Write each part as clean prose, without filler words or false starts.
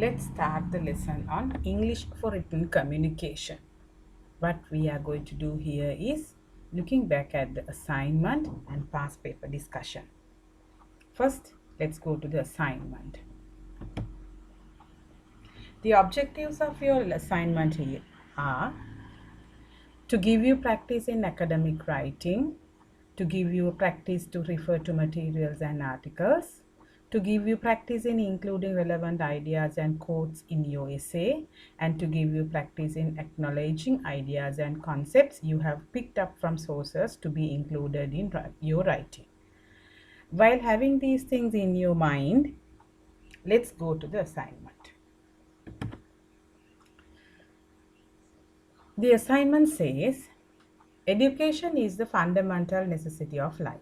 Let's start the lesson on English for written communication. What we are going to do here is looking back at the assignment and past paper discussion. First, let's go to the assignment. The objectives of your assignment here are to give you practice in academic writing, to give you practice to refer to materials and articles, to give you practice in including relevant ideas and quotes in your essay, and to give you practice in acknowledging ideas and concepts you have picked up from sources to be included in your writing. While having these things in your mind, let's go to the assignment. The assignment says, education is the fundamental necessity of life.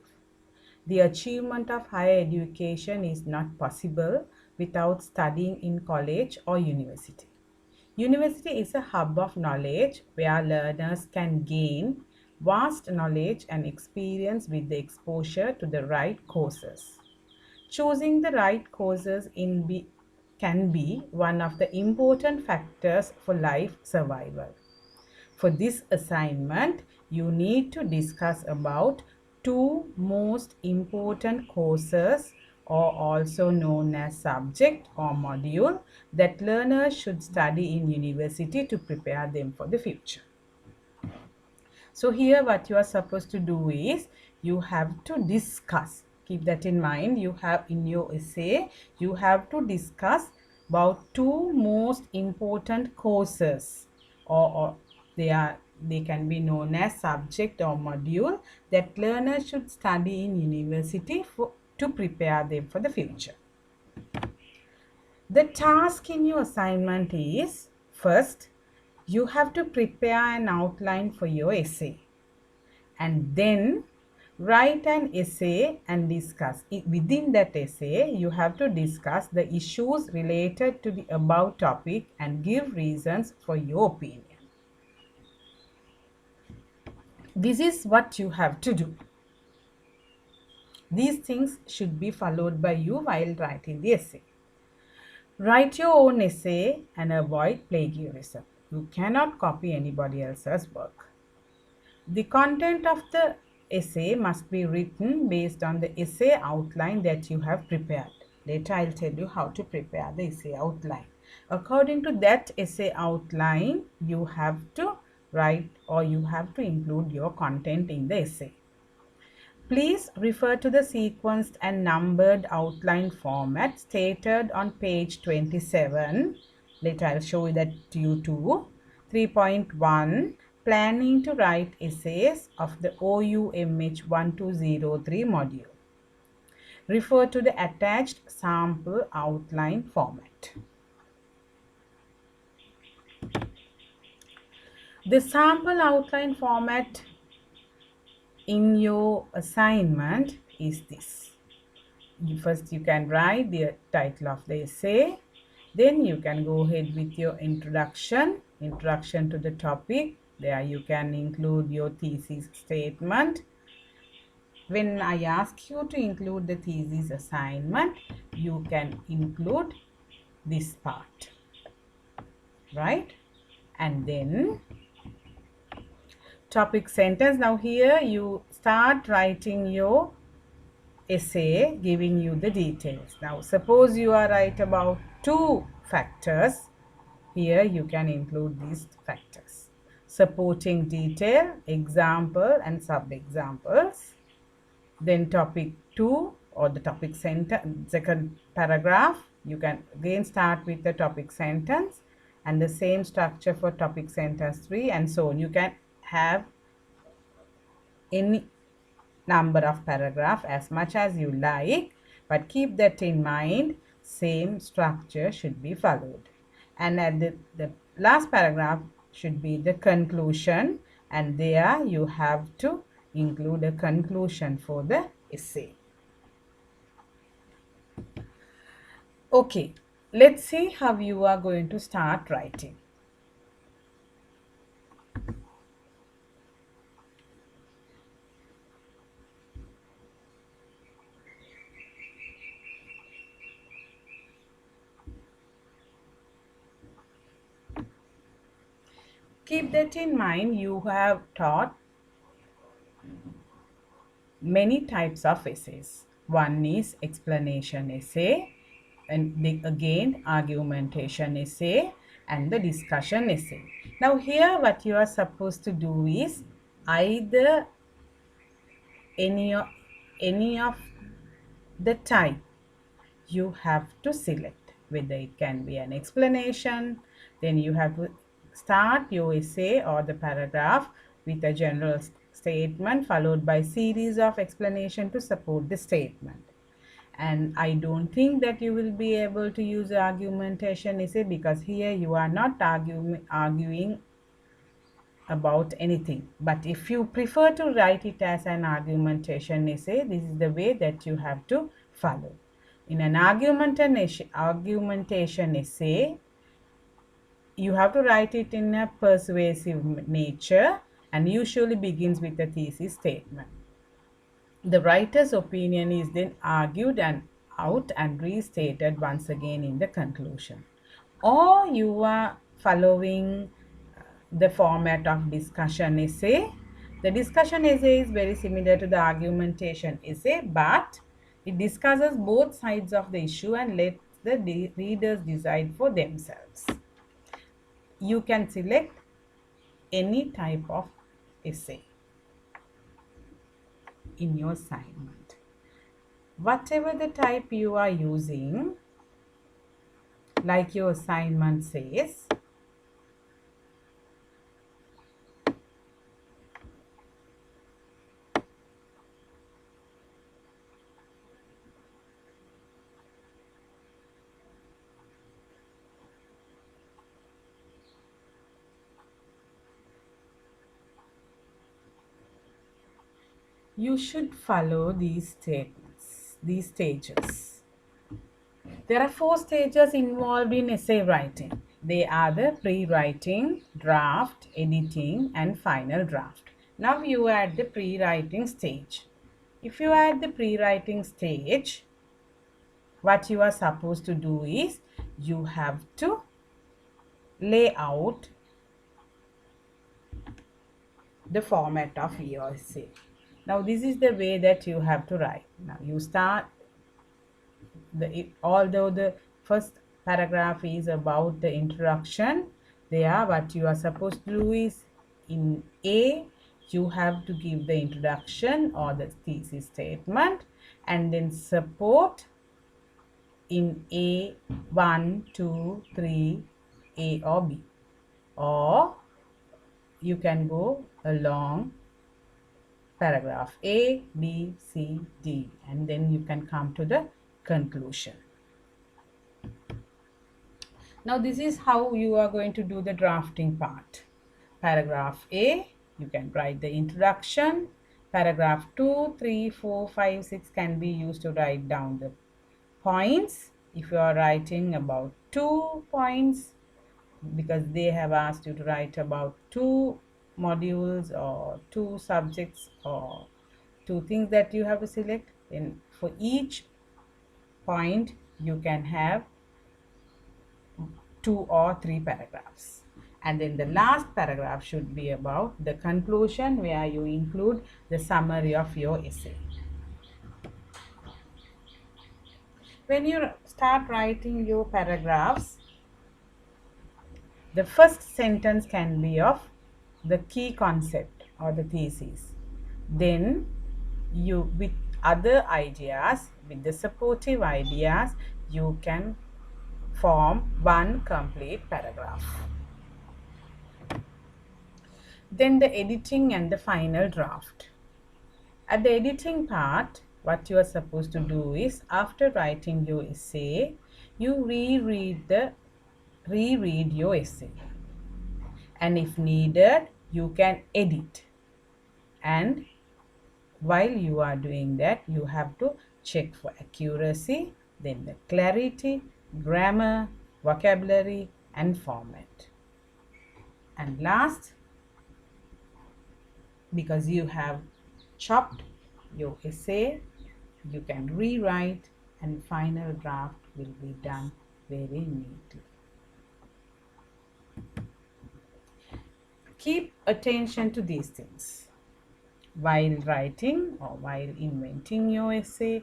The achievement of higher education is not possible without studying in college or university. University is a hub of knowledge where learners can gain vast knowledge and experience with the exposure to the right courses. Choosing the right courses can be one of the important factors for life survival. For this assignment, you need to discuss about two most important courses, or also known as subject or module, that learners should study in university to prepare them for the future. So here what you are supposed to do is you have to discuss. Keep that in mind. You have in your essay, you have to discuss about two most important courses, or they can be known as subject or module that learners should study in university to prepare them for the future. The task in your assignment is, first, you have to prepare an outline for your essay, and then write an essay and discuss it. Within that essay, you have to discuss the issues related to the above topic and give reasons for your opinion. This is what you have to do. These things should be followed by you while writing the essay. Write your own essay and avoid plagiarism. You cannot copy anybody else's work. The content of the essay must be written based on the essay outline that you have prepared. Later I'll tell you how to prepare the essay outline. According to that essay outline, you have to write, or you have to include your content in the essay. Please refer to the sequenced and numbered outline format stated on page 27. Later I'll show you that to you too. 3.1, planning to write essays of the OUMH 1203 module. Refer to the attached sample outline format. The sample outline format in your assignment is this. First, you can write the title of the essay. Then you can go ahead with your introduction to the topic. There you can include your thesis statement. When I ask you to include the thesis assignment, you can include this part, right? And then topic sentence. Now here you start writing your essay giving you the details. Now suppose you are right about two factors. Here you can include these factors: supporting detail, example and sub-examples. Then topic 2, or the topic sentence, second paragraph, you can again start with the topic sentence and the same structure for topic sentence 3, and so on. You can have any number of paragraph as much as you like, but keep that in mind, same structure should be followed. And at the last paragraph should be the conclusion, and there you have to include a conclusion for the essay. Okay, let's see how you are going to start writing. Keep that in mind. You have taught many types of essays. One is explanation essay, and again argumentation essay, and the discussion essay. Now here what you are supposed to do is either any of, any of the type you have to select, whether it can be an explanation, then you have to start your essay or the paragraph with a general statement followed by series of explanation to support the statement. And I don't think that you will be able to use argumentation essay, because here you are not arguing about anything. But if you prefer to write it as an argumentation essay, this is the way that you have to follow. In an argumentation essay, you have to write it in a persuasive nature and usually begins with a thesis statement. The writer's opinion is then argued and out and restated once again in the conclusion. Or you are following the format of discussion essay. The discussion essay is very similar to the argumentation essay, but it discusses both sides of the issue and lets the readers decide for themselves. You can select any type of essay in your assignment. Whatever the type you are using, like your assignment says, you should follow these statements, these stages. There are 4 stages involved in essay writing. They are the pre-writing, draft, editing, and final draft. Now you are at the pre-writing stage. If you are at the pre-writing stage, what you are supposed to do is you have to lay out the format of your essay. Now this is the way that you have to write. Now you start although the first paragraph is about the introduction, what you are supposed to do is in A, you have to give the introduction or the thesis statement, and then support in A 1, 2, 3, A or B, or you can go along paragraph A, B, C, D, and then you can come to the conclusion. Now this is how you are going to do the drafting part. Paragraph A, you can write the introduction. Paragraph 2, 3, 4, 5, 6 can be used to write down the points. If you are writing about 2 points, because they have asked you to write about 2 modules or 2 subjects or 2 things that you have to select, then for each point you can have 2 or 3 paragraphs. And then the last paragraph should be about the conclusion, where you include the summary of your essay. When you start writing your paragraphs, the first sentence can be of the key concept or the thesis. Then you, with other ideas, with the supportive ideas, you can form one complete paragraph. Then the editing and the final draft. At the editing part, what you are supposed to do is, after writing your essay, you reread your essay, and if needed you can edit. And while you are doing that, you have to check for accuracy, then the clarity, grammar, vocabulary, and format. And last, because you have chopped your essay, you can rewrite, and final draft will be done very neatly. Keep attention to these things. While writing or while inventing your essay,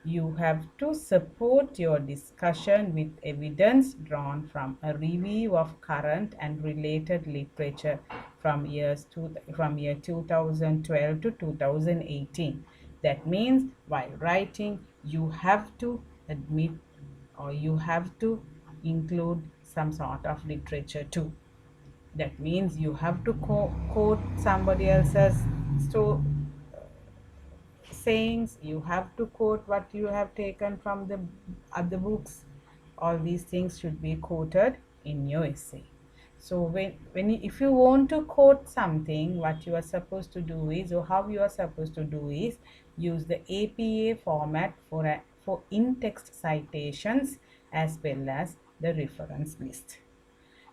you have to support your discussion with evidence drawn from a review of current and related literature from year 2012 to 2018. That means while writing, you have to admit or you have to include some sort of literature too. That means you have to quote somebody else's sayings, you have to quote what you have taken from the other books. All these things should be quoted in your essay. So if you want to quote something, what you are supposed to do is, or how you are supposed to do is, use the APA format for in-text citations as well as the reference list.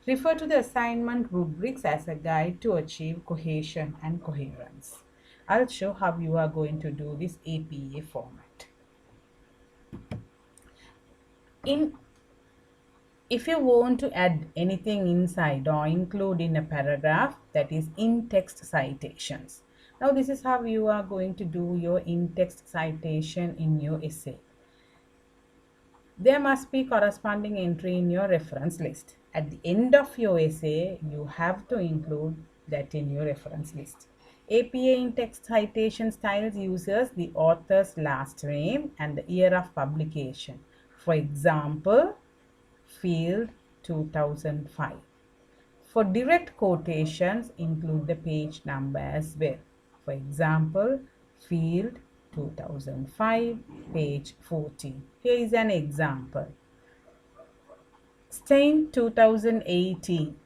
Refer to the assignment rubrics as a guide to achieve cohesion and coherence. I'll show how you are going to do this APA format. If you want to add anything inside or include in a paragraph, that is in-text citations. Now this is how you are going to do your in-text citation in your essay. There must be corresponding entry in your reference list. At the end of your essay, you have to include that in your reference list. APA in-text citation styles uses the author's last name and the year of publication. For example, Field 2005. For direct quotations, include the page number as well. For example, Field 2005, page 14. Here is an example. Stein 2018.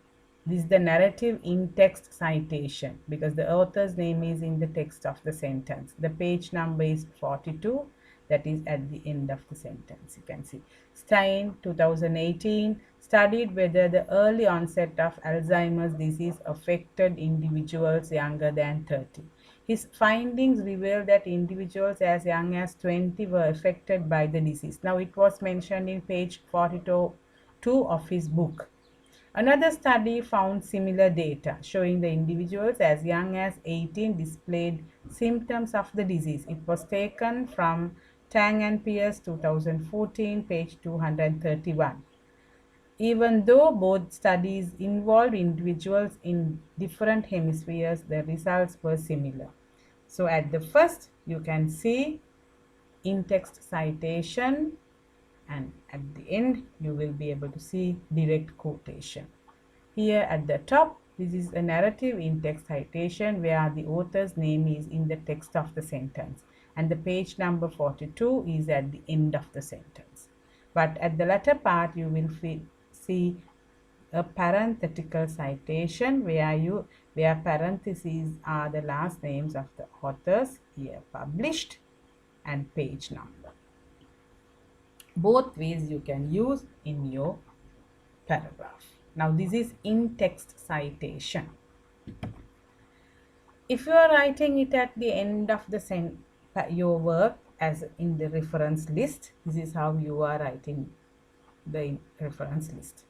This is the narrative in-text citation because the author's name is in the text of the sentence. The page number is 42. That is at the end of the sentence. You can see Stein 2018 studied whether the early onset of Alzheimer's disease affected individuals younger than 30. His findings revealed that individuals as young as 20 were affected by the disease. Now it was mentioned in page 42 of his book. Another study found similar data showing the individuals as young as 18 displayed symptoms of the disease. It was taken from Tang and Pierce 2014, page 231. Even though both studies involved individuals in different hemispheres, the results were similar. So at the first, you can see in-text citation, and at the end you will be able to see direct quotation. Here at the top, this is a narrative in-text citation where the author's name is in the text of the sentence and the page number 42 is at the end of the sentence. But at the latter part, you will see a parenthetical citation where parentheses are the last names of the authors, year published, and page number. Both ways you can use in your paragraph. Now this is in-text citation. If you are writing it at the end of the your work as in the reference list, this is how you are writing the reference list.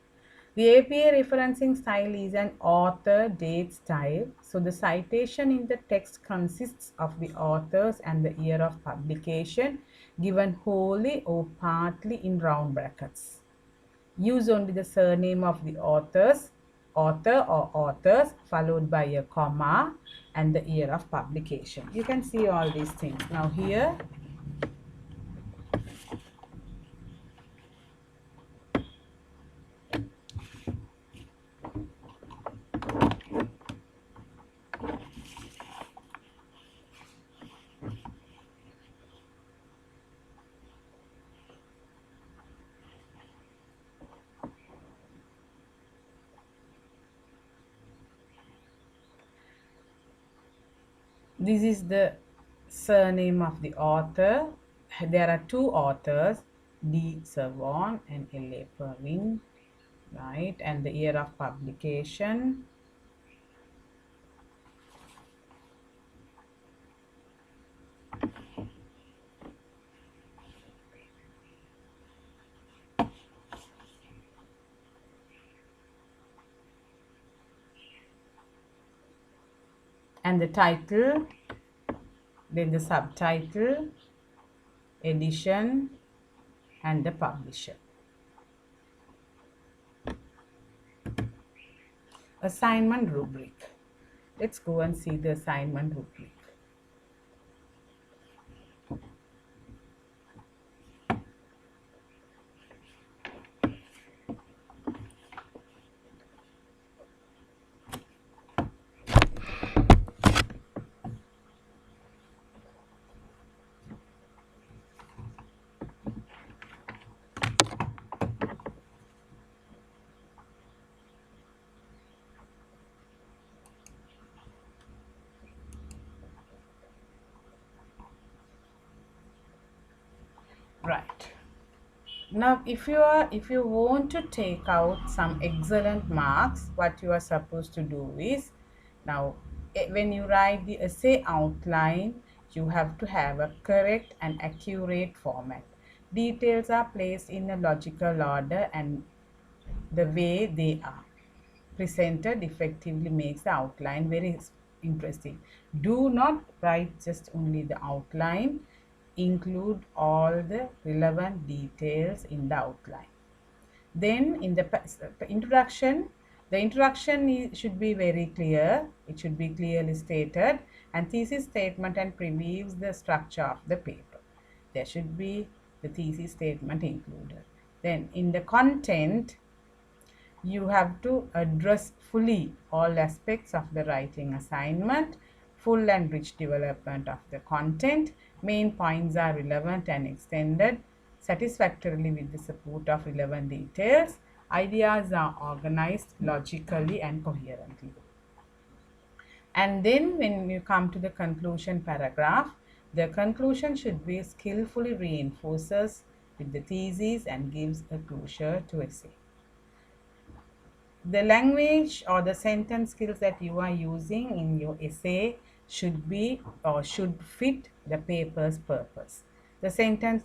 The APA referencing style is an author date style. So the citation in the text consists of the authors and the year of publication given wholly or partly in round brackets. Use only the surname of the author or authors followed by a comma and the year of publication. You can see all these things. Now here this is the surname of the author. There are two authors, D. Servan and L.A. Pervin, right? And the year of publication. and the title, then the subtitle, edition, and the publisher. Assignment rubric. Let's go and see the assignment rubric. Right. Now, if you want to take out some excellent marks, what you are supposed to do is, now when you write the essay outline, you have to have a correct and accurate format. Details are placed in a logical order, and the way they are presented effectively makes the outline very interesting. Do not write just only the outline, include all the relevant details in the outline. Then in the introduction, the introduction should be very clear, it should be clearly stated, and thesis statement and previews the structure of the paper. There should be the thesis statement included. Then in the content, you have to address fully all aspects of the writing assignment, full and rich development of the content, main points are relevant and extended satisfactorily with the support of relevant details, ideas are organized logically and coherently. And then when you come to the conclusion paragraph, the conclusion should be skillfully reinforces with the thesis and gives a closure to essay. The language or the sentence skills that you are using in your essay should be or should fit the paper's purpose. The sentence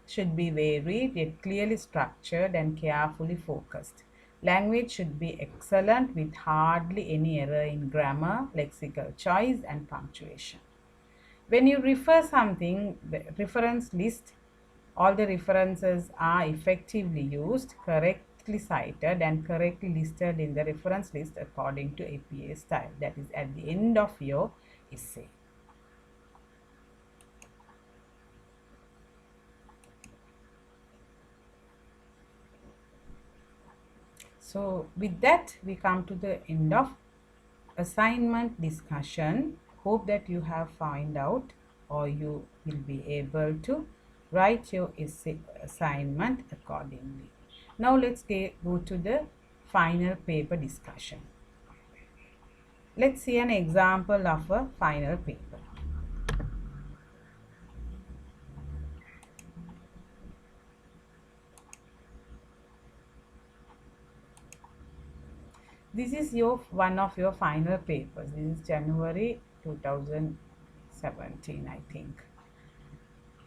should be varied yet clearly structured and carefully focused. Language should be excellent with hardly any error in grammar, lexical choice, and punctuation. When you refer something, the reference list, all the references are effectively used, correctly cited, and correctly listed in the reference list according to APA style. That is at the end of your essay. So with that, we come to the end of assignment discussion. Hope that you have found out or you will be able to write your essay assignment accordingly. Now let's go to the final paper discussion. Let's see an example of a final paper. This is one of your final papers. This is January 2017, I think.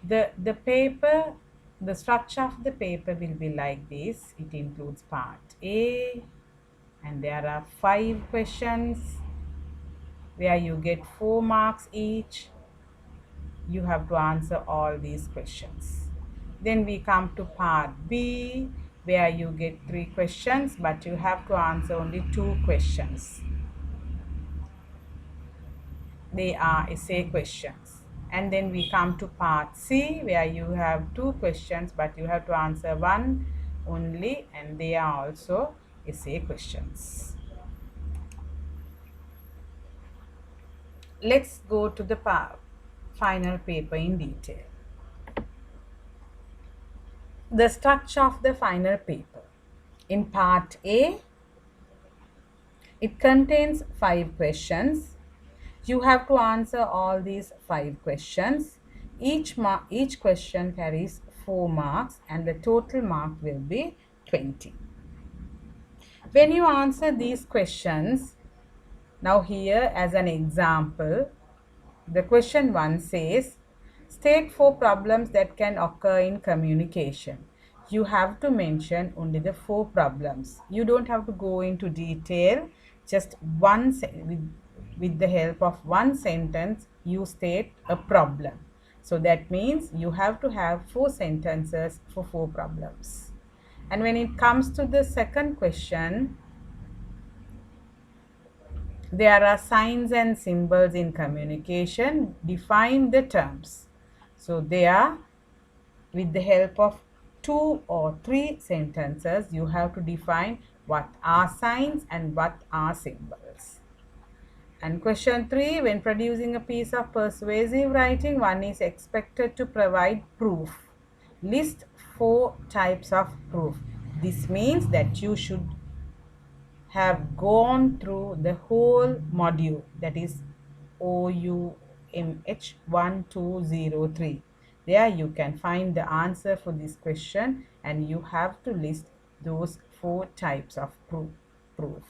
The paper, the structure of the paper will be like this. It includes part A, and there are 5 questions where you get 4 marks each. You have to answer all these questions. Then we come to part B, where you get 3 questions, but you have to answer only 2 questions. They are essay questions. And then we come to part C, where you have 2 questions, but you have to answer 1 only, and they are also essay questions. Let's go to the final paper in detail. The structure of the final paper. In part A, it contains 5 questions. You have to answer all these 5 questions. Each question carries 4 marks, and the total mark will be 20. When you answer these questions, now here as an example, the question 1 says, state 4 problems that can occur in communication. You have to mention only the 4 problems. You don't have to go into detail, just with the help of one sentence, you state a problem. So that means you have to have 4 sentences for 4 problems. And when it comes to the second question, there are signs and symbols in communication. Define the terms. So they are, with the help of 2 or 3 sentences, you have to define what are signs and what are symbols. And question 3, when producing a piece of persuasive writing, one is expected to provide proof. List 4 types of proof. This means that you should have gone through the whole module, that is OUMH 1203. There you can find the answer for this question, and you have to list those 4 types of proof.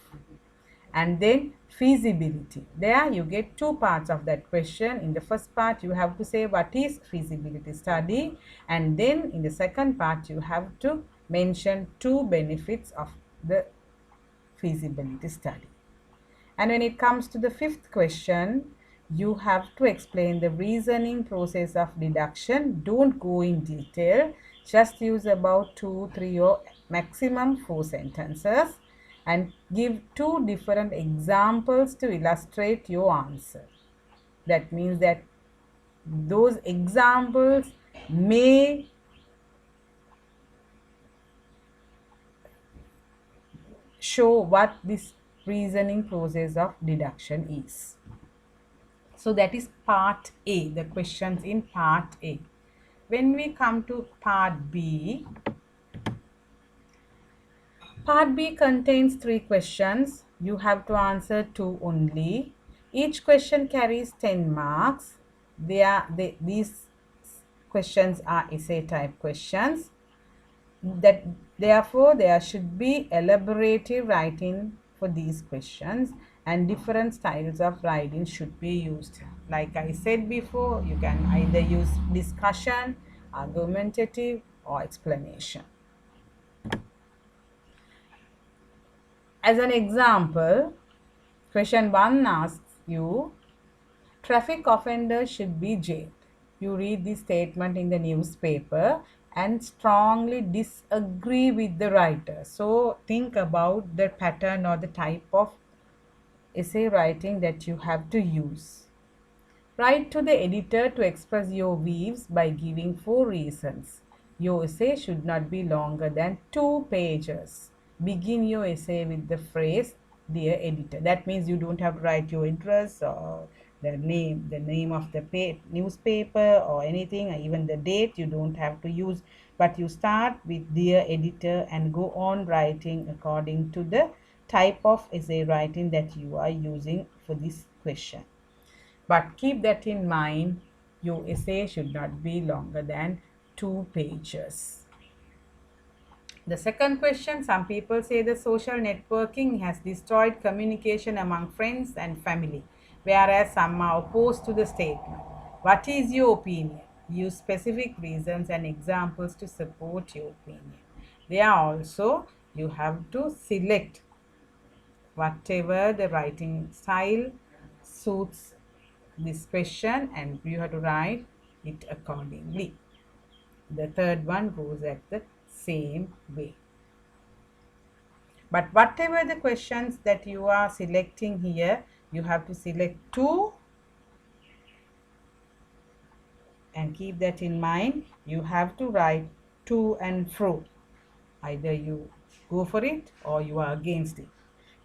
And then feasibility. There you get 2 parts of that question. In the first part, you have to say what is feasibility study, and then in the second part, you have to mention 2 benefits of the feasibility study. And when it comes to the 5th question, you have to explain the reasoning process of deduction. Don't go in detail, just use about 2, 3 or maximum 4 sentences and give 2 different examples to illustrate your answer. That means that those examples may show what this reasoning process of deduction is. So that is part A, the questions in part A. When we come to part B contains 3 questions. You have to answer 2 only. Each question carries 10 marks. These questions are essay type questions. That therefore there should be elaborative writing for these questions, and different styles of writing should be used. Like I said before, you can either use discussion, argumentative, or explanation. As an example, question 1 asks you, traffic offenders should be jailed. You read this statement in the newspaper and strongly disagree with the writer. So think about the pattern or the type of essay writing that you have to use. Write to the editor to express your views by giving 4 reasons. Your essay should not be longer than 2 pages. Begin your essay with the phrase, dear editor. That means you don't have to write your address or the name of the newspaper or anything, or even the date you don't have to use. But you start with dear editor and go on writing according to the type of essay writing that you are using for this question. But keep that in mind, your essay should not be longer than 2 pages. The second question, some people say the social networking has destroyed communication among friends and family, whereas some are opposed to the statement. What is your opinion? Use specific reasons and examples to support your opinion. There also, you have to select whatever the writing style suits this question, and you have to write it accordingly. The third one goes at the same way. But whatever the questions that you are selecting here, you have to select 2 and keep that in mind. You have to write to and fro. Either you go for it or you are against it.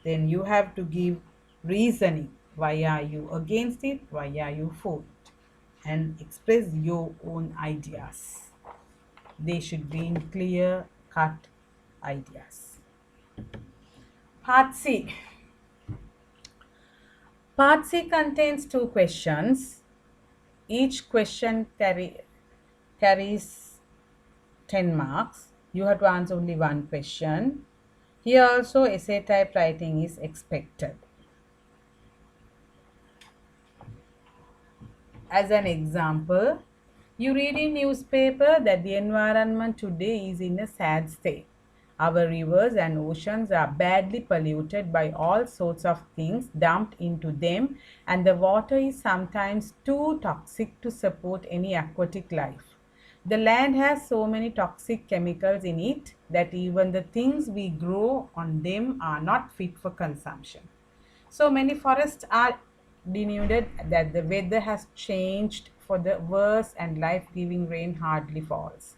Then you have to give reasoning. Why are you against it? Why are you for it? And express your own ideas. They should be in clear cut ideas. Part C. Part C contains 2 questions. Each question carries 10 marks. You have to answer only 1 question. Here also essay type writing is expected. As an example, you read in newspaper that the environment today is in a sad state. Our rivers and oceans are badly polluted by all sorts of things dumped into them, and the water is sometimes too toxic to support any aquatic life. The land has so many toxic chemicals in it that even the things we grow on them are not fit for consumption. So many forests are denuded that the weather has changed for the worse and life giving rain hardly falls.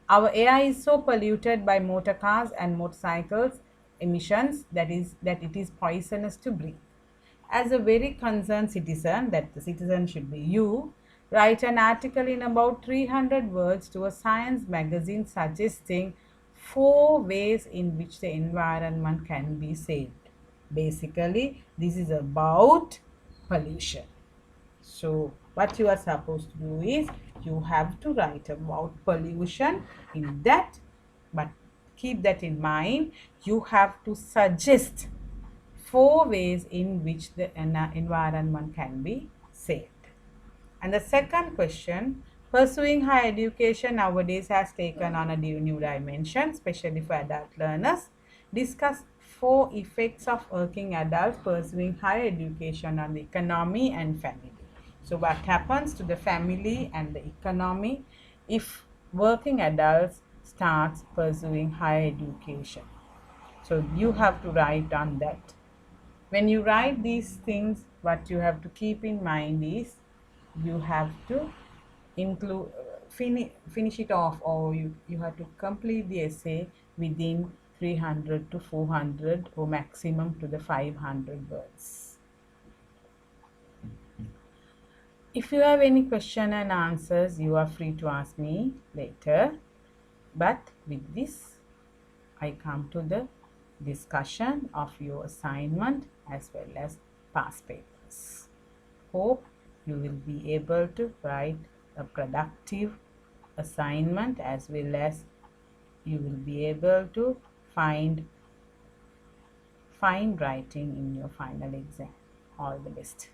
Our air is so polluted by motor cars and motorcycles emissions that it is poisonous to breathe. As a very concerned citizen, that the citizen should be you, write an article in about 300 words to a science magazine suggesting 4 ways in which the environment can be saved. Basically, this is about pollution. So what you are supposed to do is you have to write about pollution in that, but keep that in mind. You have to suggest 4 ways in which the environment can be saved. And the second question, pursuing higher education nowadays has taken on a new dimension, especially for adult learners. Discuss 4 effects of working adults pursuing higher education on the economy and family. So what happens to the family and the economy if working adults starts pursuing higher education? So you have to write on that. When you write these things, what you have to keep in mind is you have to include finish it off, or you have to complete the essay within 300 to 400 or maximum to the 500 words. If you have any question and answers, you are free to ask me later. But with this, I come to the discussion of your assignment as well as past papers. Hope you will be able to write a productive assignment as well as you will be able to find fine writing in your final exam. All the best.